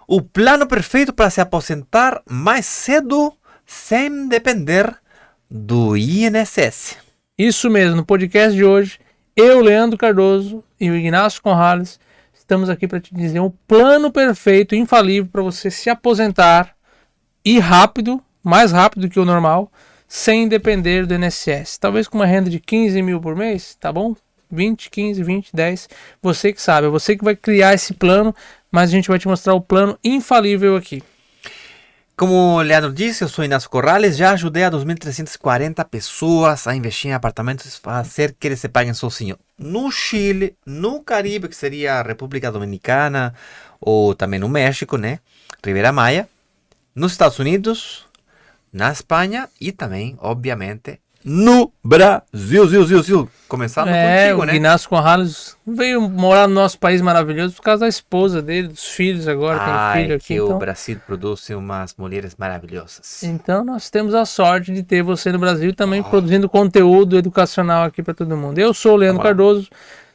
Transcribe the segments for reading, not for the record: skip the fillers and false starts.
O plano perfeito para se aposentar mais cedo sem depender do INSS. Isso mesmo, no podcast de hoje, eu, Leandro Cardoso e o Ignacio Conrales estamos aqui para te dizer um plano perfeito, infalível para você se aposentar e rápido, mais rápido que o normal, sem depender do INSS. Talvez com uma renda de 15 mil por mês, tá bom? 20, 15, 20, 10, você que sabe, é você que vai criar esse plano, mas a gente vai te mostrar o plano infalível aqui. Como o Leandro disse, eu sou Inácio Corrales, já ajudei a 2.340 pessoas a investir em apartamentos, fazer que eles se paguem sozinhos. No Chile, no Caribe, que seria a República Dominicana, ou também no México, né? Riviera Maya. Nos Estados Unidos, na Espanha e também, obviamente, no Brasil. Começando contigo, O né? Ignacio Conrales veio morar no nosso país maravilhoso por causa da esposa dele, dos filhos agora, tem filho aqui. Que o Então, Brasil produz umas mulheres maravilhosas. então nós temos a sorte de ter você no Brasil também produzindo conteúdo educacional aqui para todo mundo. Eu sou o Leandro Cardoso,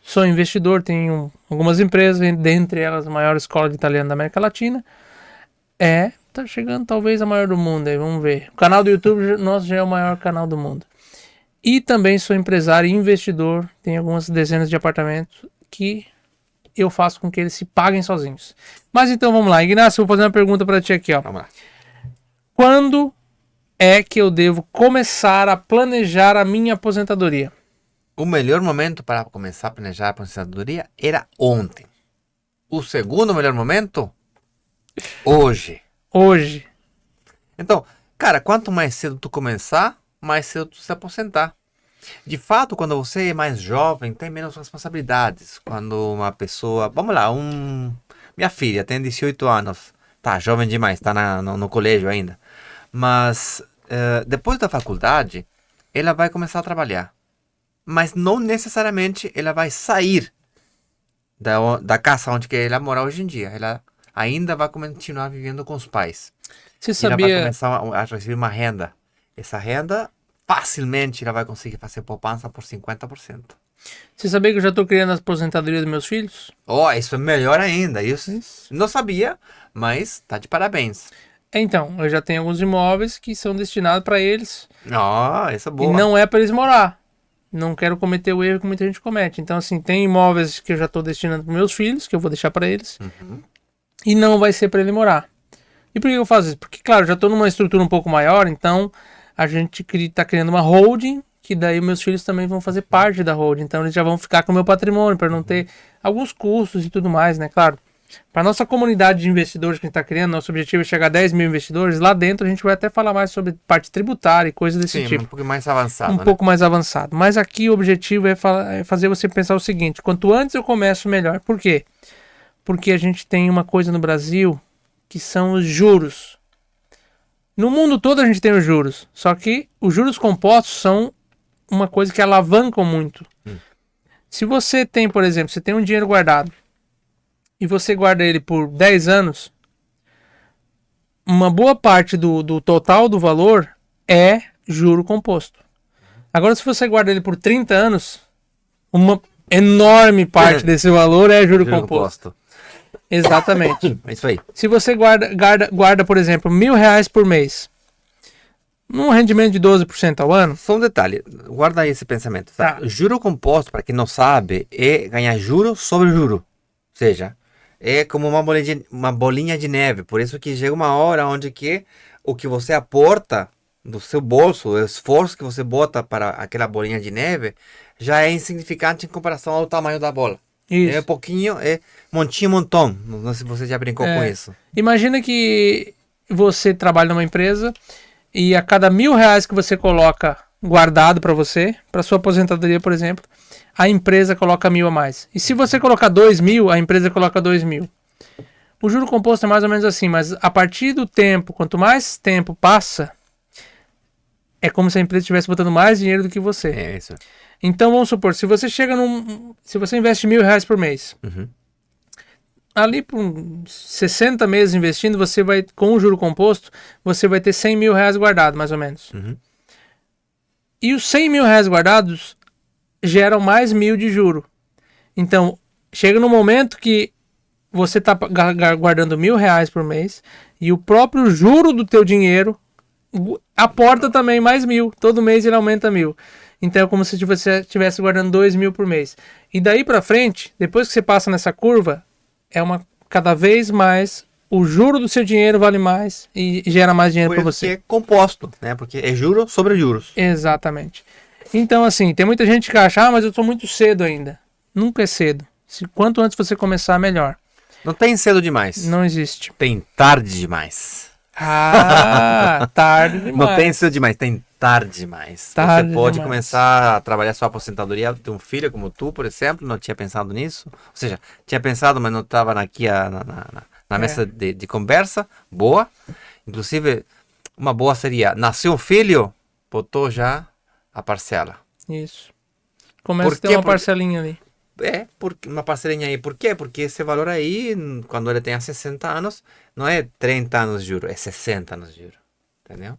sou investidor, tenho algumas empresas, dentre elas a maior escola de italiano da América Latina. Tá chegando talvez a maior do mundo aí, vamos ver. O canal do YouTube nosso já é o maior canal do mundo. E também sou empresário e investidor, tenho algumas dezenas de apartamentos que eu faço com que eles se paguem sozinhos. Mas então vamos lá, Ignacio, vou fazer uma pergunta para ti aqui, ó. Vamos lá. Quando é que eu devo começar a planejar a minha aposentadoria? O melhor momento para começar a planejar a aposentadoria era ontem. O segundo melhor momento? Hoje. Hoje. Então, cara, quanto mais cedo tu começar, mais cedo tu se aposentar. De fato, quando você é mais jovem, tem menos responsabilidades. Quando uma pessoa... Vamos lá, minha filha tem 18 anos. Tá jovem demais, tá no colégio ainda. Mas depois da faculdade, ela vai começar a trabalhar. Mas não necessariamente ela vai sair da casa onde que ela mora hoje em dia. Ela ainda vai continuar vivendo com os pais. Você Ela vai sabia... começar a receber uma renda. Essa renda, facilmente, ela vai conseguir fazer poupança por 50%. Você sabia que eu já estou criando a aposentadoria dos meus filhos? Isso é melhor ainda. Isso. Não sabia, mas tá de parabéns. Então, eu já tenho alguns imóveis que são destinados para eles. Isso é boa. E não é para eles morar. Não quero cometer o erro que muita gente comete. Então, assim, tem imóveis que eu já estou destinando para meus filhos, que eu vou deixar para eles. Uhum. E não vai ser para ele morar. E por que eu faço isso? Porque, claro, já estou numa estrutura um pouco maior, então a gente está criando uma holding, que daí meus filhos também vão fazer parte da holding. Então eles já vão ficar com o meu patrimônio, para não ter alguns custos e tudo mais, né? Claro, para nossa comunidade de investidores que a gente está criando, nosso objetivo é chegar a 10 mil investidores. Lá dentro a gente vai até falar mais sobre parte tributária e coisas desse tipo. Um pouco mais avançado. Um pouco mais avançado. Mas aqui o objetivo é fazer você pensar o seguinte: quanto antes eu começo, melhor. Por quê? Porque a gente tem uma coisa no Brasil que são os juros. No mundo todo a gente tem os juros, só que os juros compostos são uma coisa que alavancam muito. Se você tem, por exemplo, você tem um dinheiro guardado e você guarda ele por 10 anos, uma boa parte do total do valor é juro composto. Agora, se você guarda ele por 30 anos, uma enorme parte desse valor é juro composto. Exatamente. É isso aí. Se você guarda, por exemplo, R$1.000 por mês, num rendimento de 12% ao ano... Só um detalhe, guarda aí esse pensamento. Tá? Juro composto, para quem não sabe, é ganhar juro sobre juro. Ou seja, é como uma bolinha de neve. Por isso que chega uma hora onde que o que você aporta do seu bolso, o esforço que você bota para aquela bolinha de neve, já é insignificante em comparação ao tamanho da bola. Isso. É pouquinho, é montinho, montão. Não sei se você já brincou com isso. Imagina que você trabalha numa empresa e a cada R$1.000 que você coloca guardado para você, para sua aposentadoria, por exemplo, a empresa coloca 1.000 a mais. E se você colocar 2.000, a empresa coloca 2.000. O juro composto é mais ou menos assim, mas a partir do tempo, quanto mais tempo passa, é como se a empresa estivesse botando mais dinheiro do que você. É isso. Então vamos supor, se você investe R$1.000 por mês, ali por 60 meses investindo, você vai, com o juro composto, você vai ter R$100.000 guardado, mais ou menos. E os R$100.000 guardados geram mais 1.000 de juro. Então, chega no momento que você tá guardando R$ 1.000 por mês e o próprio juro do teu dinheiro aporta também mais 1.000. Todo mês ele aumenta 1.000. Então é como se você estivesse guardando 2.000 por mês. E daí pra frente, depois que você passa nessa curva, cada vez mais o juro do seu dinheiro vale mais e gera mais dinheiro para você. Porque é composto, né? Porque é juro sobre juros. Exatamente. Então, assim, tem muita gente que acha, mas eu tô muito cedo ainda. Nunca é cedo. Quanto antes você começar, melhor. Não tem cedo demais. Não existe. Tem tarde demais. Tarde demais. Não tem cedo demais, tem tarde demais. Você pode começar a trabalhar sua aposentadoria, ter um filho como tu, por exemplo, não tinha pensado nisso. Ou seja, tinha pensado, mas não estava aqui na mesa de conversa. Boa. Inclusive, uma boa seria, nasceu um filho, botou já a parcela. Isso. Começa a ter uma parcelinha ali. Uma parcelinha aí. Por quê? Porque esse valor aí, quando ele tem 60 anos, não é 30 anos de juros, é 60 anos de juros. Entendeu?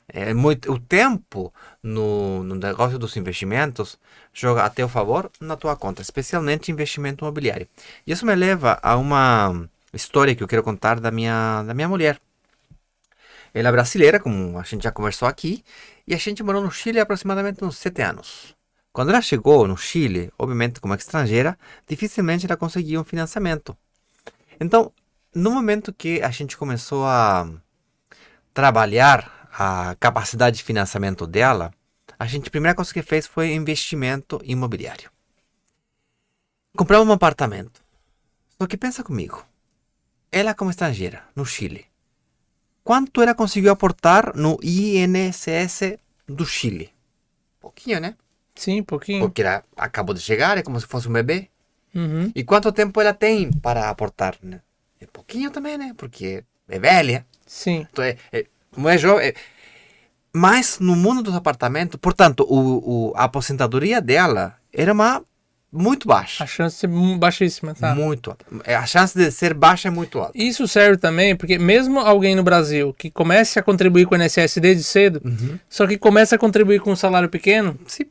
É muito, o tempo no negócio dos investimentos joga a teu favor na tua conta, especialmente investimento imobiliário. E isso me leva a uma história que eu quero contar da minha mulher. Ela é brasileira, como a gente já conversou aqui, e a gente morou no Chile há aproximadamente uns 7 anos. Quando ela chegou no Chile, obviamente como estrangeira, dificilmente ela conseguia um financiamento. Então, no momento que a gente começou a trabalhar a capacidade de financiamento dela, a primeira coisa que fez foi investimento imobiliário. Compramos um apartamento. Só que pensa comigo, ela como estrangeira, no Chile, quanto ela conseguiu aportar no INSS do Chile? Pouquinho, né? Sim, pouquinho. Porque ela acabou de chegar, é como se fosse um bebê. Uhum. E quanto tempo ela tem para aportar? Né? É pouquinho também, né? Porque é velha. Sim. Então, não é jovem. Mas no mundo dos apartamentos, portanto, a aposentadoria dela era muito baixa. A chance de ser baixíssima, tá? Muito alta. A chance de ser baixa é muito alta. Isso serve também porque mesmo alguém no Brasil que comece a contribuir com o INSS desde cedo, só que começa a contribuir com um salário pequeno, sim,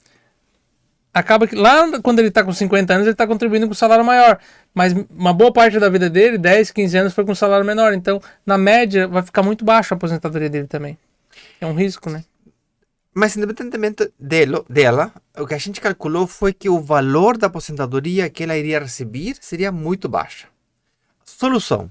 acaba que lá quando ele tá com 50 anos, ele tá contribuindo com um salário maior. Mas uma boa parte da vida dele, 10, 15 anos, foi com um salário menor. Então, na média, vai ficar muito baixo a aposentadoria dele também. É um risco, né? Mas independentemente dela, o que a gente calculou foi que o valor da aposentadoria que ela iria receber seria muito baixa. Solução.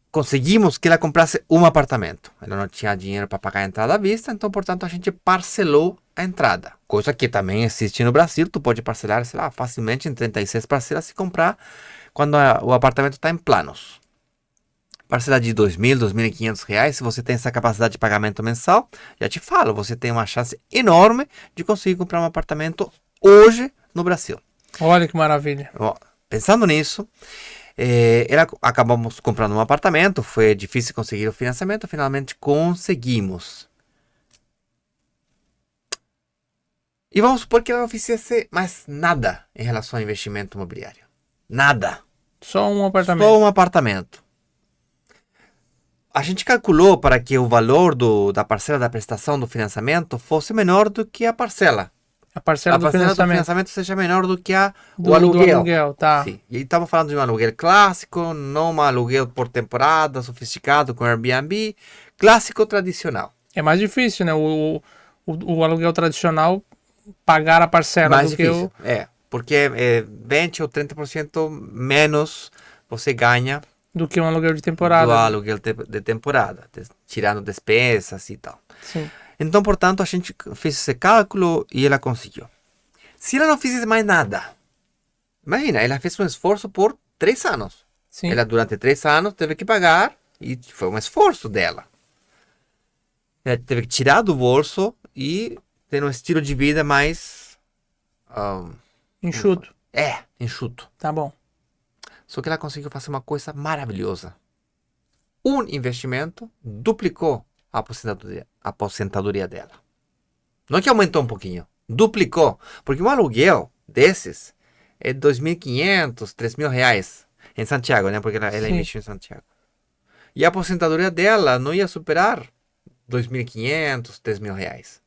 Conseguimos que ela comprasse um apartamento. Ela não tinha dinheiro para pagar a entrada à vista, então, portanto, a gente parcelou a entrada. Coisa que também existe no Brasil. Tu pode parcelar, sei lá, facilmente em 36 parcelas se comprar quando o apartamento está em planos. Parcela de R$2.000, R$2.500, se você tem essa capacidade de pagamento mensal, já te falo, você tem uma chance enorme de conseguir comprar um apartamento hoje no Brasil. Olha que maravilha. Pensando nisso, acabamos comprando um apartamento, foi difícil conseguir o financiamento, finalmente conseguimos. E vamos supor que ela não fizesse mais nada em relação ao investimento imobiliário. Nada. Só um apartamento. Só um apartamento. A gente calculou para que o valor da parcela da prestação do financiamento fosse menor do que a parcela. A parcela do financiamento seja menor do que o aluguel. Do aluguel, tá. Sim. E estamos falando de um aluguel clássico, não um aluguel por temporada, sofisticado com Airbnb, clássico tradicional. É mais difícil, né? O aluguel tradicional, pagar a parcela mais do difícil. que o... Porque 20 ou 30% menos você ganha do que um aluguel de temporada. Do aluguel de temporada, tirando despesas e tal. Sim. Então, portanto, a gente fez esse cálculo e ela conseguiu. Se ela não fizesse mais nada, imagina, ela fez um esforço por 3 anos. Sim. Ela, durante 3 anos, teve que pagar e foi um esforço dela. Ela teve que tirar do bolso e ter um estilo de vida mais... enxuto. Enxuto. Tá bom. Só que ela conseguiu fazer uma coisa maravilhosa. Um investimento duplicou a aposentadoria dela. Não é que aumentou um pouquinho, duplicou. Porque um aluguel desses é R$2.500, R$3.000 em Santiago, né? Porque ela investiu em Santiago. E a aposentadoria dela não ia superar R$2.500, R$3.000.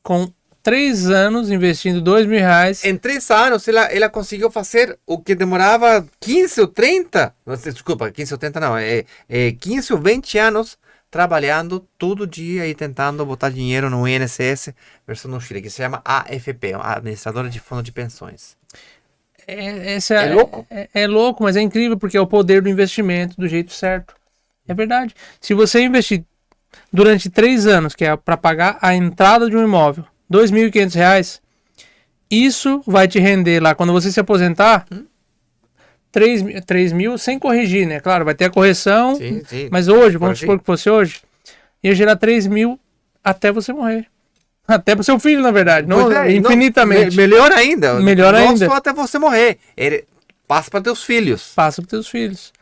Com 3 anos investindo R$ 2.000. Em 3 anos, ela conseguiu fazer o que demorava 15 ou 30, desculpa, 15 ou 30 não, 15 ou 20 anos trabalhando todo dia e tentando botar dinheiro no INSS, versão no Chile, que se chama AFP, Administradora de Fundo de Pensões. É louco? É louco, mas é incrível porque é o poder do investimento do jeito certo. É verdade. Se você investir durante 3 anos, que é para pagar a entrada de um imóvel, R$ 2.500, isso vai te render lá, quando você se aposentar, 3 mil sem corrigir, né? Claro, vai ter a correção, Sim. mas hoje, vamos supor que fosse hoje, ia gerar 3 mil até você morrer. Até pro seu filho, na verdade, não, infinitamente. Melhor ainda. Melhor ainda. Não só até você morrer. Ele passa para teus filhos. Passa para teus filhos.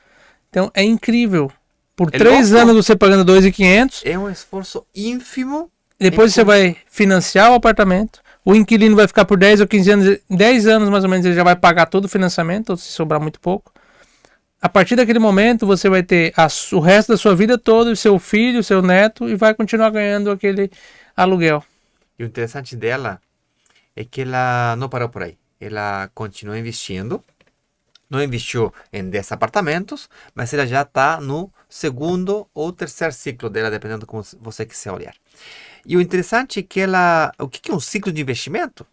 Então, é incrível. Por É 3 louco. anos você pagando 2.500. É um esforço ínfimo. Depois você vai financiar o apartamento. O inquilino vai ficar por 10 ou 15 anos. 10 anos mais ou menos ele já vai pagar todo o financiamento, ou se sobrar muito pouco. A partir daquele momento você vai ter o resto da sua vida toda, o seu filho, o seu neto, e vai continuar ganhando aquele aluguel. E o interessante dela é que ela não parou por aí. Ela continua investindo. Não investiu em 10 apartamentos, mas ela já está no segundo ou terceiro ciclo dela, dependendo de como você quiser olhar. E o interessante é que ela... O que é um ciclo de investimento?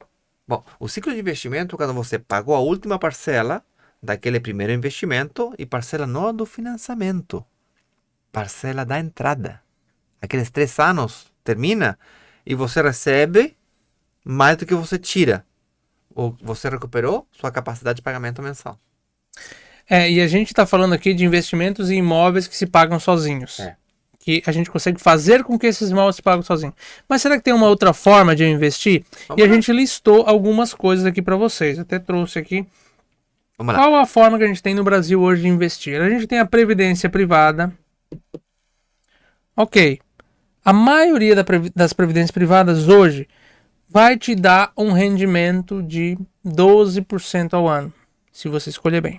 Bom, o ciclo de investimento é quando você pagou a última parcela daquele primeiro investimento e parcela não do financiamento. Parcela da entrada. Aqueles 3 anos termina e você recebe mais do que você tira. Ou você recuperou sua capacidade de pagamento mensal. E a gente está falando aqui de investimentos em imóveis que se pagam sozinhos. Que a gente consegue fazer com que esses imóveis se paguem sozinhos. Mas será que tem uma outra forma de eu investir? Vamos a lá. gente listou algumas coisas aqui para vocês. Até trouxe aqui. Vamos lá. Qual a forma que a gente tem no Brasil hoje de investir? A gente tem a previdência privada. Ok. A maioria das previdências privadas hoje vai te dar um rendimento de 12% ao ano, se você escolher bem,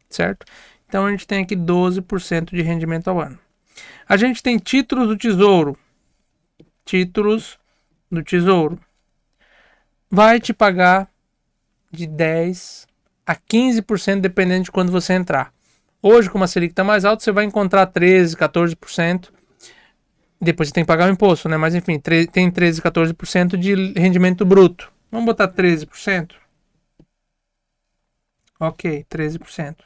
certo? Então a gente tem aqui 12% de rendimento ao ano. A gente tem títulos do Tesouro. Títulos do Tesouro. Vai te pagar de 10% a 15% dependendo de quando você entrar. Hoje, como a Selic está mais alta, você vai encontrar 13%, 14%. Depois você tem que pagar o imposto, né? Mas enfim, tem 13%, 14% de rendimento bruto. Vamos botar 13%? Ok, 13%.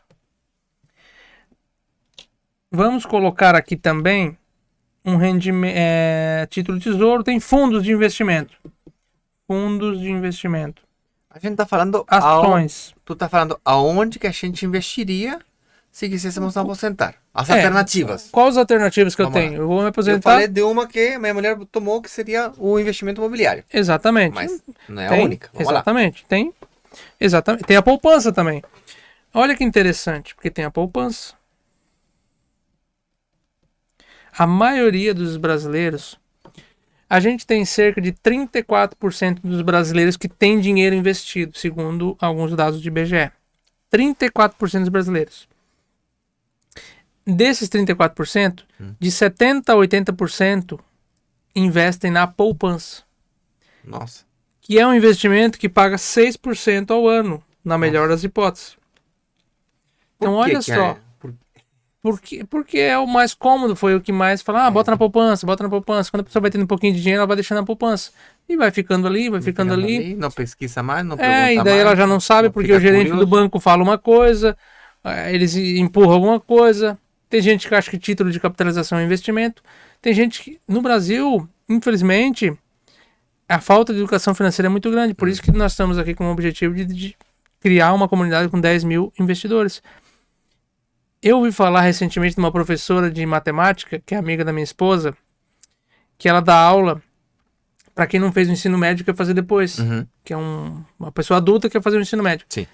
Vamos colocar aqui também um rendimento, título de tesouro, tem fundos de investimento. Fundos de investimento. A gente está falando... Ações. Tu está falando aonde que a gente investiria se quiséssemos nos aposentar. As alternativas. Quais as alternativas que Vamos eu tenho? lá. Eu vou me Eu aposentar. falei de uma que minha mulher tomou, que seria o investimento imobiliário. Exatamente. Mas não é Tem, a única. Vamos exatamente. Lá. Exatamente. Tem a poupança também. Olha que interessante, porque tem a poupança. A maioria dos brasileiros, a gente tem cerca de 34% dos brasileiros que têm dinheiro investido, segundo alguns dados de IBGE. 34% dos brasileiros. Desses 34%, de 70% a 80% investem na poupança. Nossa. Que é um investimento que paga 6% ao ano, na melhor das hipóteses. Então, olha só. Porque é o mais cômodo, foi o que mais fala, bota na poupança, bota na poupança. Quando a pessoa vai tendo um pouquinho de dinheiro, ela vai deixando na poupança. E vai ficando ali, vai ficando ali. Não pesquisa mais, não pergunta mais. E daí ela já não sabe, porque o gerente do banco fala uma coisa, eles empurram alguma coisa. Tem gente que acha que título de capitalização é investimento. Tem gente que, no Brasil, infelizmente, a falta de educação financeira é muito grande. Por isso que nós estamos aqui com o objetivo de criar uma comunidade com 10 mil investidores. Eu ouvi falar recentemente de uma professora de matemática, que é amiga da minha esposa, que ela dá aula para quem não fez o ensino médio e quer fazer depois. Que é uma pessoa adulta que quer fazer o ensino médio. Sim.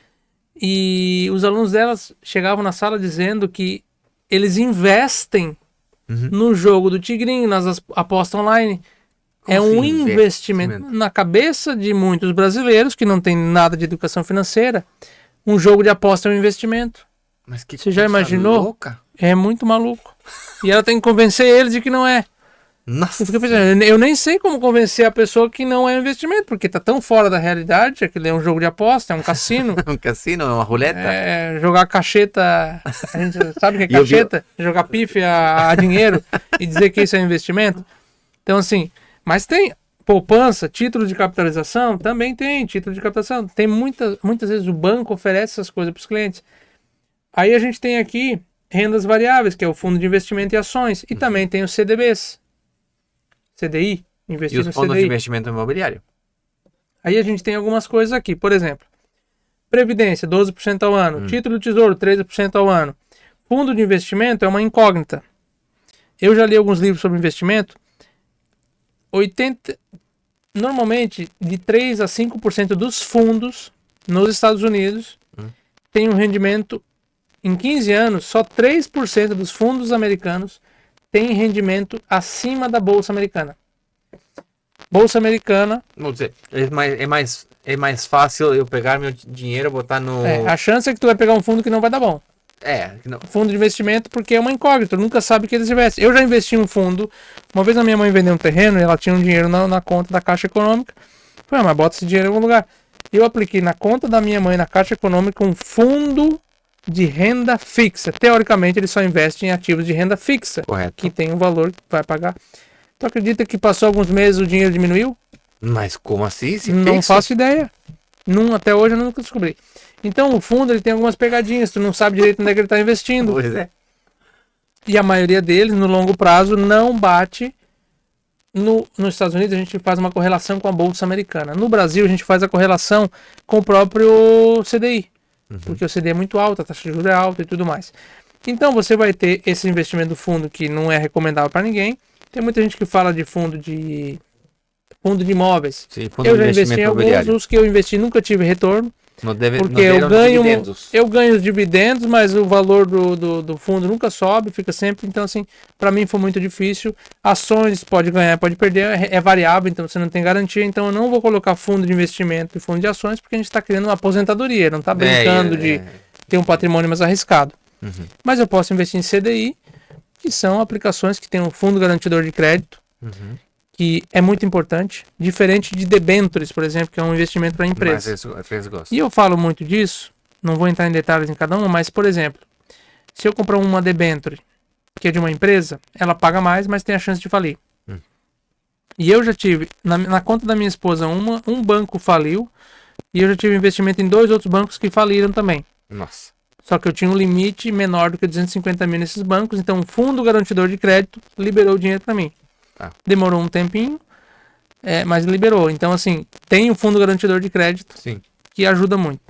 E os alunos delas chegavam na sala dizendo que eles investem no jogo do Tigrinho, nas apostas online. Como é um assim, investimento na cabeça de muitos brasileiros que não tem nada de educação financeira. Um jogo de aposta é um investimento. Mas que você já imaginou? Louca. É muito maluco. E ela tem que convencer eles de que não é. Nossa. Eu fico pensando, eu nem sei como convencer a pessoa que não é um investimento, porque tá tão fora da realidade, aquilo é um jogo de aposta, é um cassino. Um cassino, uma roleta. É, jogar cacheta, a gente sabe o que é E eu vi- cacheta? Jogar pife a dinheiro e dizer que isso é investimento. Então, assim, mas tem poupança, título de capitalização, também tem título de capitalização. Tem muitas vezes o banco oferece essas coisas para os clientes. Aí a gente tem aqui rendas variáveis, que é o fundo de investimento em ações, e também tem os CDBs, CDI, E investir os no fundos de CDI. investimento imobiliário. Aí a gente tem algumas coisas aqui, por exemplo, Previdência, 12% ao ano, título do Tesouro, 13% ao ano. Fundo de investimento é uma incógnita. Eu já li alguns livros sobre investimento, 80, normalmente de 3 a 5% dos fundos nos Estados Unidos tem um rendimento em 15 anos, só 3% dos fundos americanos tem rendimento acima da bolsa americana. Bolsa americana, Vamos dizer, é mais fácil eu pegar meu dinheiro, botar no. a chance é que tu vai pegar um fundo que não vai dar bom. Que não. Fundo de investimento, porque é uma incógnita, tu nunca sabe que eles investem. Eu já investi em um fundo, uma vez a minha mãe vendeu um terreno e ela tinha um dinheiro na conta da Caixa Econômica. Falei, mas bota esse dinheiro em algum lugar. Eu apliquei na conta da minha mãe na Caixa Econômica um fundo de renda fixa. Teoricamente, ele só investe em ativos de renda fixa, Correto. que tem um valor que vai pagar. Tu acredita que passou alguns meses o dinheiro diminuiu? Mas como assim? Se Não fixo? faço ideia. Até hoje eu nunca descobri. Então o fundo ele tem algumas pegadinhas, tu não sabe direito onde é que ele está investindo. Pois é. E a maioria deles, no longo prazo, não bate. Nos Estados Unidos a gente faz uma correlação com a Bolsa Americana. No Brasil a gente faz a correlação com o próprio CDI. Porque o CDI é muito alto, a taxa de juros é alta e tudo mais. Então você vai ter esse investimento do fundo que não é recomendável para ninguém. Tem muita gente que fala de fundo de imóveis. Sim, fundo Eu de já investi investimento em alguns, imobiliário. os que eu investi nunca tive retorno. Não deve, Porque não deram dividendos. eu ganho os dividendos, mas o valor do fundo nunca sobe, fica sempre. Então, assim, para mim foi muito difícil. Ações pode ganhar, pode perder, é variável, então você não tem garantia. Então, eu não vou colocar fundo de investimento e fundo de ações, porque a gente está criando uma aposentadoria, não está brincando de ter um patrimônio mais arriscado. Mas eu posso investir em CDI, que são aplicações que tem um fundo garantidor de crédito, que é muito importante, diferente de debêntures, por exemplo, que é um investimento para a empresa. Mas eles gostam. E eu falo muito disso, não vou entrar em detalhes em cada uma, mas, por exemplo, se eu comprar uma debenture que é de uma empresa, ela paga mais, mas tem a chance de falir. E eu já tive, na conta da minha esposa, um banco faliu, e eu já tive investimento em 2 outros bancos que faliram também. Nossa. Só que eu tinha um limite menor do que 250 mil nesses bancos, então o fundo garantidor de crédito liberou o dinheiro para mim. Tá. Demorou um tempinho, mas liberou. Então, assim, tem o fundo garantidor de crédito Sim. que ajuda muito.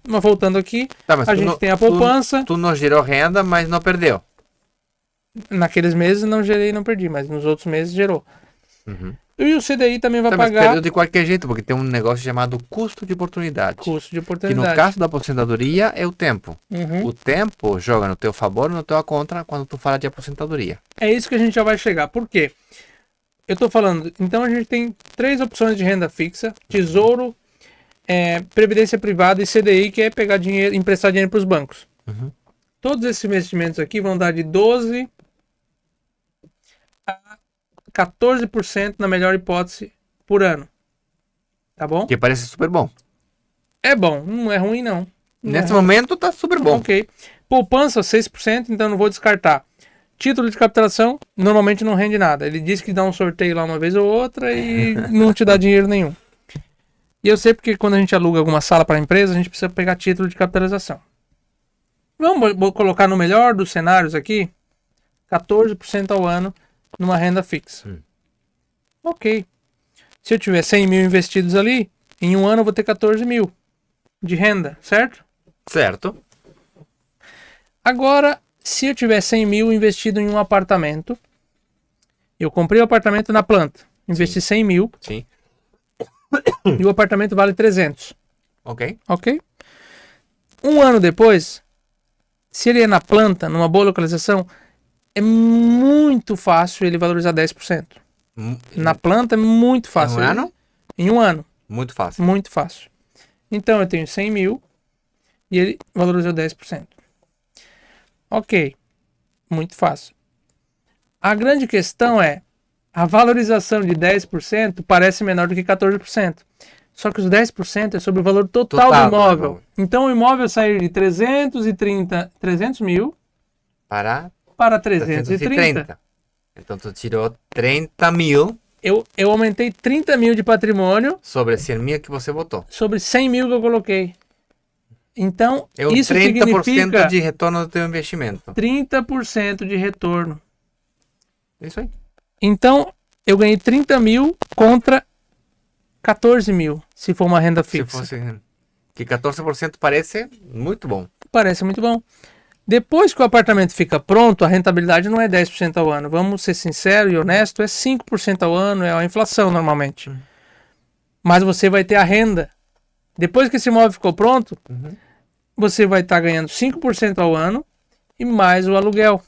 Mas voltando aqui, Tá, mas a gente tem a poupança. Tu não gerou renda, mas não perdeu. Naqueles meses não gerei, não perdi, mas nos outros meses gerou. E o CDI também vai Tá, mas pagar perdeu de qualquer jeito, porque tem um negócio chamado custo de oportunidade. custo de Que no oportunidade. caso da aposentadoria é o tempo. Uhum. O tempo joga no teu favor ou no teu contra quando tu fala de aposentadoria. É isso que a gente já vai chegar. Por quê? Eu tô falando, então a gente tem 3 opções de renda fixa: tesouro, previdência privada e CDI, que é pegar dinheiro, emprestar dinheiro para os bancos. Todos esses investimentos aqui vão dar de 12 a 14% na melhor hipótese por ano. Tá bom? Que parece super bom. É bom, não é ruim não. Não é Nesse ruim. momento tá super bom. Ok. Poupança 6%, então não vou descartar. Título de capitalização normalmente não rende nada. Ele diz que dá um sorteio lá uma vez ou outra e não te dá dinheiro nenhum. E eu sei porque quando a gente aluga alguma sala para a empresa, a gente precisa pegar título de capitalização. Vou colocar no melhor dos cenários aqui, 14% ao ano numa renda fixa. Ok. Se eu tiver 100 mil investidos ali, em um ano eu vou ter 14 mil de renda, certo? Certo. Agora, se eu tiver 100 mil investido em um apartamento, eu comprei o apartamento na planta, investi 100 mil Sim. e o apartamento vale 300, Ok. ok? Um ano depois, se ele é na planta, numa boa localização, é muito fácil ele valorizar 10%. Na planta é muito fácil. Um ano? Em um ano, Muito fácil. muito fácil. Então eu tenho 100 mil e ele valorizou 10%. Ok, muito fácil. A grande questão é, A valorização de 10% parece menor do que 14%. Só que os 10% é sobre o valor total do imóvel. Então o imóvel saiu de 300 mil para 330. Então tu tirou 30 mil. Eu aumentei 30 mil de patrimônio. Sobre 100 mil que você botou. Sobre 100 mil que eu coloquei. Então, isso 30% significa de retorno do teu investimento. 30% de retorno. Isso aí. Então, eu ganhei 30 mil contra 14 mil, se for uma renda fixa. Se fosse, que 14% parece muito bom. Parece muito bom. Depois que o apartamento fica pronto, a rentabilidade não é 10% ao ano. Vamos ser sinceros e honestos, é 5% ao ano, é a inflação normalmente. Mas você vai ter a renda. Depois que esse imóvel ficou pronto, você vai estar ganhando 5% ao ano e mais o aluguel.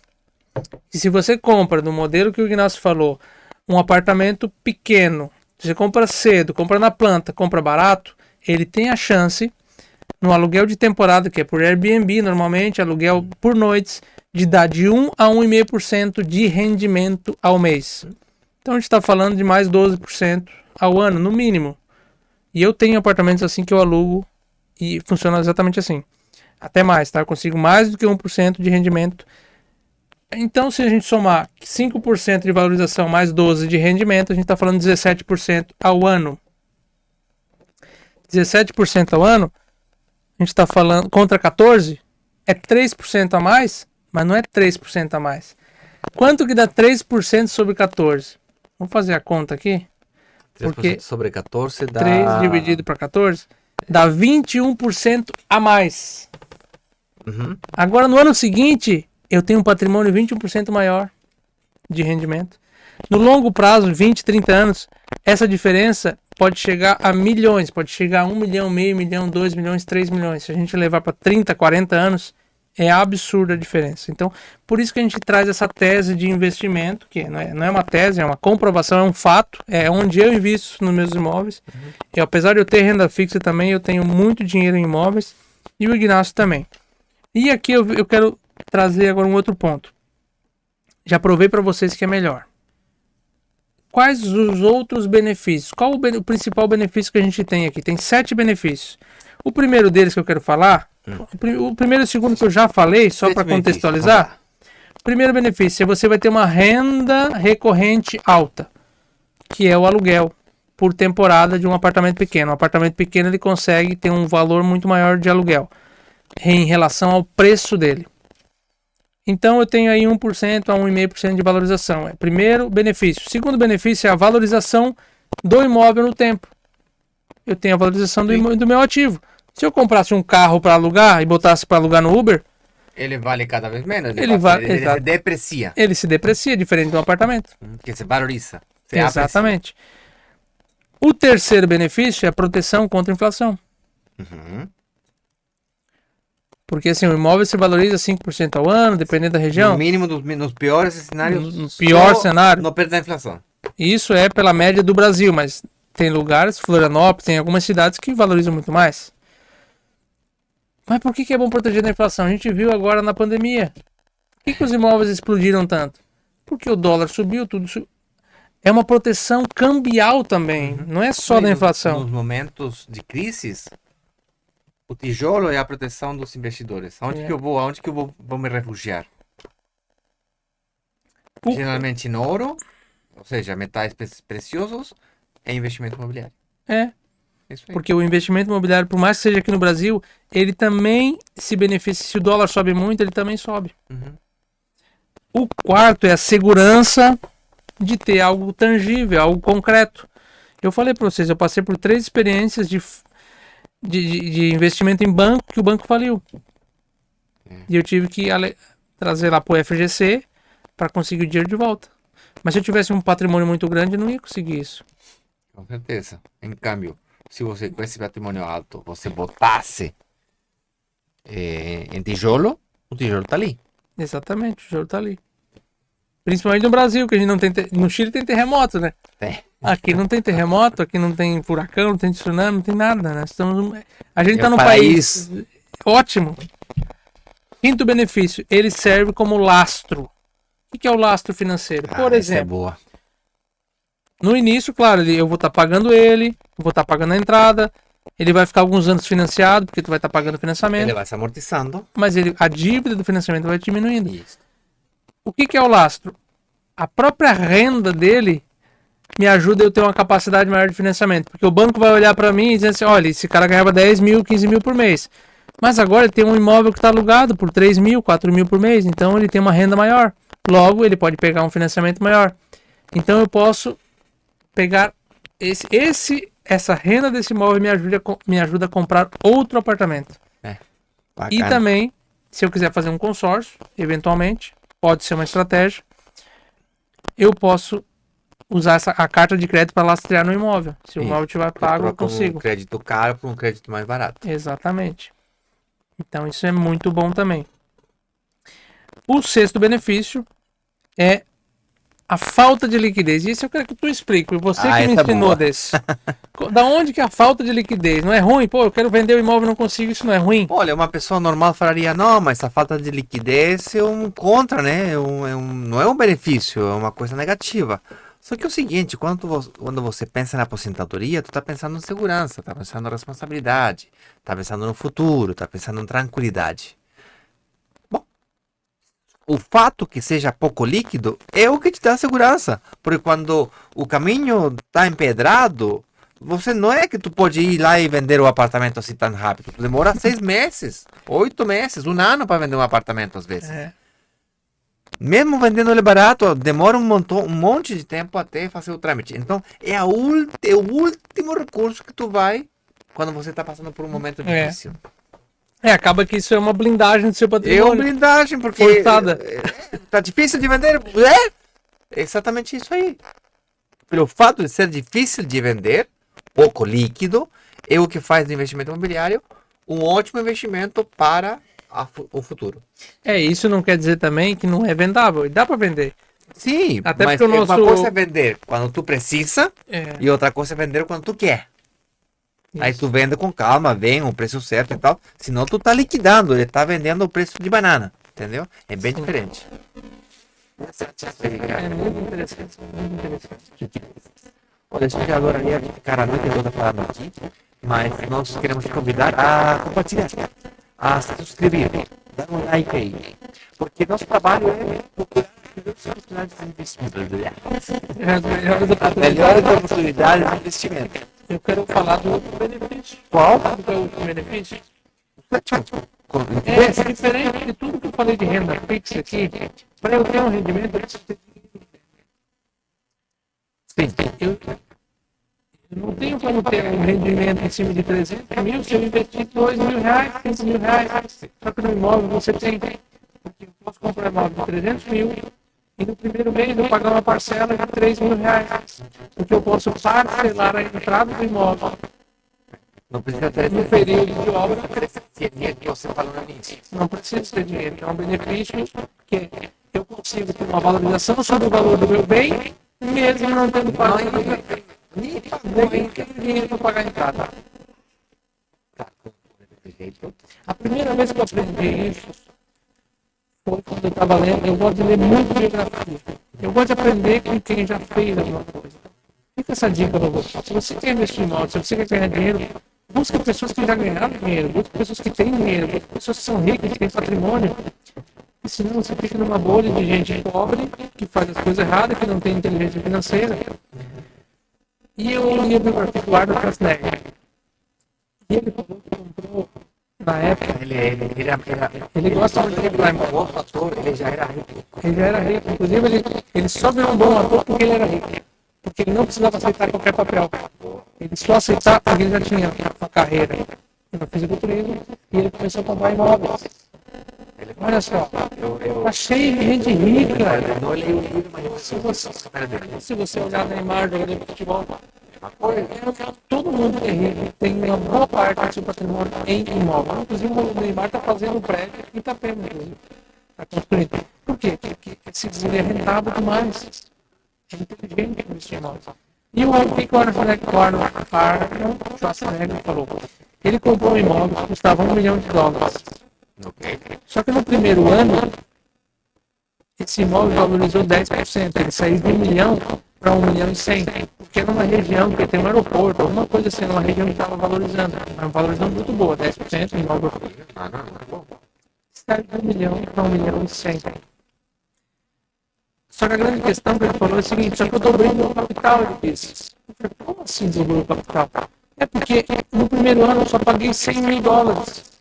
E se você compra, no modelo que o Ignacio falou, um apartamento pequeno, você compra cedo, compra na planta, compra barato, ele tem a chance, no aluguel de temporada, que é por Airbnb, normalmente, aluguel por noites, de dar de 1 a 1,5% de rendimento ao mês. Então a gente está falando de mais 12% ao ano, no mínimo. E eu tenho apartamentos assim que eu alugo e funciona exatamente assim. Até mais, tá? Eu consigo mais do que 1% de rendimento. Então, se a gente somar 5% de valorização mais 12% de rendimento, a gente está falando de 17% ao ano. 17% ao ano, a gente está falando contra 14%, é 3% a mais, mas não é 3% a mais. Quanto que dá 3% sobre 14%? Vamos fazer a conta aqui. 3% Porque sobre 14 dá... 3 dividido para 14 dá 21% a mais. Agora, no ano seguinte, eu tenho um patrimônio 21% maior de rendimento. No longo prazo, 20, 30 anos, essa diferença pode chegar a milhões, pode chegar a 1 milhão, meio milhão, 2 milhões, 3 milhões. Se a gente levar para 30, 40 anos, é absurda a diferença. Então, por isso que a gente traz essa tese de investimento, que não é uma tese, é uma comprovação, é um fato, é onde eu invisto nos meus imóveis. E apesar de eu ter renda fixa também, eu tenho muito dinheiro em imóveis, e o Ignacio também. E aqui eu quero trazer agora um outro ponto. Já provei para vocês que é melhor. Quais os outros benefícios? Qual o principal benefício que a gente tem aqui? Tem 7 benefícios. O primeiro deles que eu quero falar, o primeiro e o segundo que eu já falei, só para contextualizar. O primeiro benefício é você vai ter uma renda recorrente alta, que é o aluguel por temporada de um apartamento pequeno. Um apartamento pequeno ele consegue ter um valor muito maior de aluguel em relação ao preço dele. Então eu tenho aí 1% a 1,5% de valorização. É primeiro benefício. Segundo benefício é a valorização do imóvel no tempo. Eu tenho a valorização do meu ativo. Se eu comprasse um carro para alugar e botasse para alugar no Uber, ele vale cada vez menos. Ele se deprecia. Ele se deprecia, diferente de um apartamento. Porque se valoriza. Exatamente. O terceiro benefício é a proteção contra a inflação. Porque assim, o imóvel se valoriza 5% ao ano, dependendo da região. No mínimo, nos piores cenários. No pior cenário. Não perde a inflação. Isso é pela média do Brasil, mas tem lugares, Florianópolis, tem algumas cidades que valorizam muito mais. Mas por que é bom proteger da inflação? A gente viu agora na pandemia. Por que os imóveis explodiram tanto? Porque o dólar subiu, tudo subiu. É uma proteção cambial também, não é só da inflação. Nos momentos de crise, o tijolo é a proteção dos investidores. Aonde que eu vou? Aonde que eu vou me refugiar? Geralmente em ouro, ou seja, metais preciosos, é investimento imobiliário. Porque o investimento imobiliário, por mais que seja aqui no Brasil, ele também se beneficia. Se o dólar sobe muito, ele também sobe. O quarto é a segurança de ter algo tangível, algo concreto. Eu falei para vocês, eu passei por 3 experiências de investimento em banco que o banco faliu. E eu tive que trazer lá para o FGC para conseguir o dinheiro de volta. Mas se eu tivesse um patrimônio muito grande, eu não ia conseguir isso. Com certeza. Em câmbio, se você com esse patrimônio alto, você botasse em tijolo, o tijolo está ali. Exatamente, o tijolo está ali. Principalmente no Brasil, que a gente não tem... No Chile tem terremoto, né? Aqui não tem terremoto, aqui não tem furacão, não tem tsunami, não tem nada, né? A gente está num país ótimo. Quinto benefício, ele serve como lastro. O que é o lastro financeiro? Por exemplo, No início, claro, eu vou estar pagando ele, vou estar pagando a entrada, ele vai ficar alguns anos financiado, porque tu vai estar pagando o financiamento, Ele vai se amortizando. mas a dívida do financiamento vai diminuindo. Isso. O que é o lastro? A própria renda dele me ajuda a eu ter uma capacidade maior de financiamento, porque o banco vai olhar para mim e dizer assim, olha, esse cara ganhava 10 mil, 15 mil por mês, mas agora ele tem um imóvel que está alugado por 3 mil, 4 mil por mês, então ele tem uma renda maior, logo ele pode pegar um financiamento maior. Então eu posso pegar essa renda desse imóvel me ajuda a comprar outro apartamento. Bacana. E também, se eu quiser fazer um consórcio, eventualmente, pode ser uma estratégia, eu posso usar a carta de crédito para lastrear no imóvel. Se o imóvel tiver pago, eu consigo. Um crédito caro por um crédito mais barato. Exatamente. Então isso é muito bom também. O sexto benefício é a falta de liquidez. Isso eu quero que tu explique. Você que me ensinou desse. Da onde que é a falta de liquidez? Não é ruim? Pô, eu quero vender o imóvel e não consigo. Isso não é ruim? Olha, uma pessoa normal falaria, não, mas a falta de liquidez é um contra, né? Não é um benefício, é uma coisa negativa. Só que é o seguinte, quando você pensa na aposentadoria, tu tá pensando em segurança, tá pensando em responsabilidade, tá pensando no futuro, tá pensando em tranquilidade. Bom, o fato que seja pouco líquido é o que te dá segurança. Porque quando o caminho tá empedrado, você não é que tu pode ir lá e vender o apartamento assim tão rápido. Tu demora 6 meses, 8 meses, 1 ano para vender um apartamento às vezes. Mesmo vendendo ele barato, demora um monte de tempo até fazer o trâmite. Então, é o último recurso que tu vai quando você está passando por um momento difícil. Acaba que isso é uma blindagem do seu patrimônio. É uma blindagem, porque forçada. Tá difícil de vender. É exatamente isso aí. Pelo fato de ser difícil de vender, pouco líquido, é o que faz do investimento imobiliário um ótimo investimento para o futuro. Isso não quer dizer também que não é vendável. Dá para vender. Sim, até mas porque uma coisa é vender quando tu precisa e outra coisa é vender quando tu quer. Isso. Aí tu vende com calma, vem o preço certo e tal. Senão tu tá liquidando, ele tá vendendo o preço de banana. Entendeu? É bem diferente. É muito interessante. Muito interessante. Olha, a gente adoraria ficar a noite toda falando aqui, mas nós queremos te convidar a compartilhar, a se inscrever, dar um like aí. Porque nosso trabalho é procurar as oportunidades de investimento. As melhores oportunidades de investimento. Eu quero falar do outro benefício. Qual? Qual é o outro benefício? É diferente de tudo que eu falei de renda fixa aqui. Para eu ter um rendimento, eu preciso ter dinheiro. Eu não tenho como ter um rendimento em cima de 300 mil se eu investir 2 mil reais, 5 mil reais. Só que no imóvel você tem. Porque eu posso comprar um imóvel de 300 mil e no primeiro mês eu pagar uma parcela de 3 mil reais. Porque eu posso parcelar a entrada do imóvel. Não precisa ter no período de obra. Não precisa ter dinheiro que você falou no início. Não precisa ter dinheiro. É um benefício que eu consigo ter uma valorização sobre o valor do meu bem, mesmo não tendo pago nem dinheiro para pagar a entrada. A primeira vez que eu aprendi isso foi quando eu estava lendo. Eu gosto de ler muito biografia. Eu gosto de aprender com quem já fez alguma coisa. Fica essa dica para você. Se você quer investir em imóvel, se você quer ganhar dinheiro, busca pessoas que já ganharam dinheiro, busca pessoas que têm dinheiro, busca pessoas que são ricas, que têm patrimônio. E senão você fica numa bolha de gente pobre, que faz as coisas erradas, que não tem inteligência financeira. E eu li a biografia do Arnold Schwarzenegger. E ele falou que comprou, na época, ele gosta muito de comprar imóvel. Ele já era rico. Ele já era rico. Inclusive, ele só virou um bom ator porque ele era rico. Porque ele não precisava aceitar qualquer papel. Ele só aceitava porque ele já tinha uma carreira no fisiculturismo e ele começou a comprar imóveis. Olha só, tá cheio de gente rica. Se você olhar Neymar jogando futebol, todo mundo que é rico tem uma boa parte do seu patrimônio em imóvel. Inclusive o Neymar está fazendo um prédio em Itapema, inclusive. Está construindo. Por quê? Porque esse dinheiro é rentável demais. É inteligente investir em imóveis. E o que o Arnold Schwarzenegger falou? Ele comprou um imóvel que custava $1 milhão. Só que no primeiro ano, esse imóvel valorizou 10%. Ele saiu de $1 milhão para 1.100.000. Porque numa região que tem um aeroporto, alguma coisa assim, numa região que estava valorizando. Uma valorização muito boa, 10% em Nova York. Sai de 1 milhão para 1.100.000. Só que a grande questão que ele falou é o seguinte, só que eu dobrei meu capital, ele disse. Eu falei, como assim dobrou o capital? É porque no primeiro ano eu só paguei $100.000.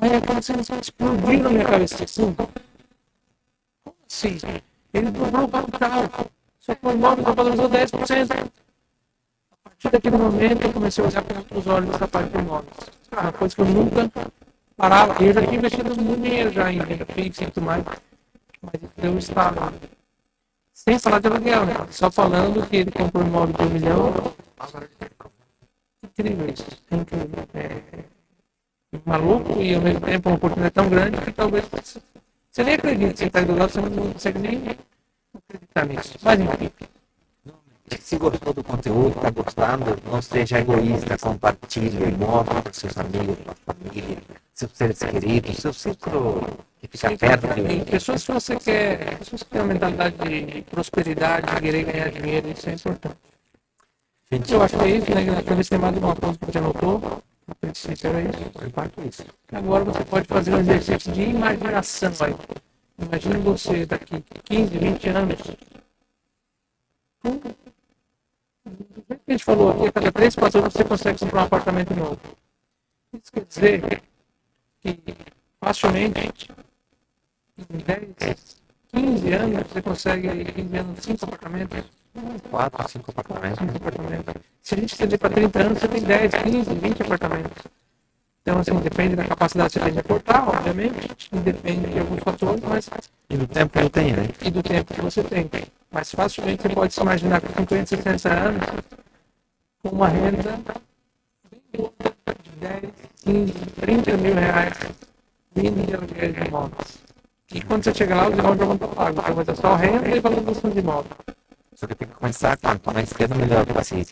Aí aconteceu, explodiu na minha cabeça assim. Como assim? Ele dobrou o capital. Só que o imóvel só valorizou 10%. A partir daquele momento eu comecei a olhar com outros olhos essa parte de imóveis. Uma coisa que eu nunca parava. Eu já tinha investido muito dinheiro já em renda fixa e tudo mais. Mas deu um estalo. Sem falar de aluguel, né? Só falando que ele comprou um imóvel de 1 milhão. Incrível isso. É incrível. É maluco e ao mesmo tempo uma oportunidade tão grande que talvez você nem acredita. Você está do lado, você não consegue nem acreditar nisso. Mas enfim. Se gostou do conteúdo, está gostando, não seja egoísta, compartilhe, mostre para seus amigos, para a família, seus seres queridos, seu círculo que fica perto de E pessoas que você quer, pessoas que têm uma mentalidade de prosperidade, de querer ganhar dinheiro, isso é importante. gente. Eu acho que é isso, né? Talvez tenha mais alguma coisa que você anotou. A princípio era isso. Agora você pode fazer um exercício de imaginação aí. Imagine você daqui 15, 20 anos. A gente falou aqui, a cada 3, 4 anos você consegue comprar um apartamento novo. Isso quer dizer que facilmente, em 10, 15 anos, você consegue, 15 anos, 5 apartamentos. 4, 5 apartamentos. 5 apartamentos. Se a gente estender para 30 anos, você tem 10, 15, 20 apartamentos. Então, assim, depende da capacidade que você tem de aportar, obviamente, e depende de alguns fatores, mas... E do tempo que eu tenho, né? E do tempo que você tem. Mas facilmente você pode se imaginar com 50, 60 anos, com uma renda de 10, 15, 30 mil reais vindo de aluguel de imóveis. E quando você chega lá, os imóveis já vão estar pagos. Então vai ter só renda e valorização de imóvel. Só que tem que começar quanto mais cedo, melhor. Assim,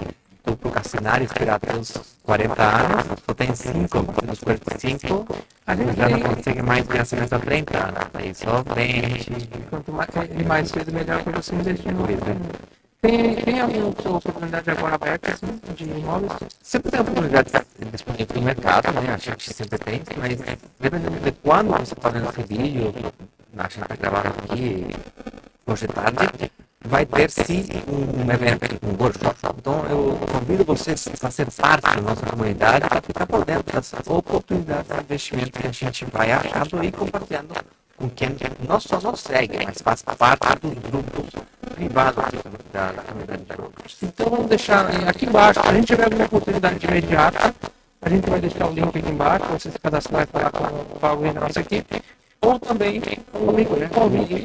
tu pro cassinar e esperar até os 40 anos, tu tem 5, nos 45, A gente já não tem, consegue mais financiamento a 30 anos. Aí só vende. quanto mais cedo, melhor para você investir no Tem alguma oportunidade agora aberta assim, de imóveis? Sempre tem oportunidades disponíveis no mercado, né? A gente sempre tem, mas dependendo de quando você está vendo esse vídeo, a gente está gravando aqui, hoje de tarde, vai ter sim um evento, um workshop. Então eu convido vocês a ser parte da nossa comunidade para ficar por dentro das oportunidades de investimento que a gente vai achando e compartilhando com quem não só nos segue, mas faz parte dos grupos privados da comunidade de brokers. Então vamos deixar aqui embaixo, se a gente tiver alguma oportunidade imediata, a gente vai deixar o link aqui embaixo, para você se cadastrar e falar com alguém da nossa equipe, ou também um convite.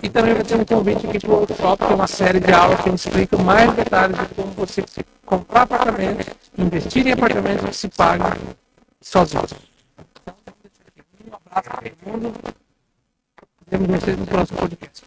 E também vai ter um convite aqui para o workshop, que é uma série de aulas que explica mais detalhes de como você comprar apartamentos, investir em apartamentos que se pagam sozinho. Então, um abraço para todo mundo. Vemos vocês no próximo podcast.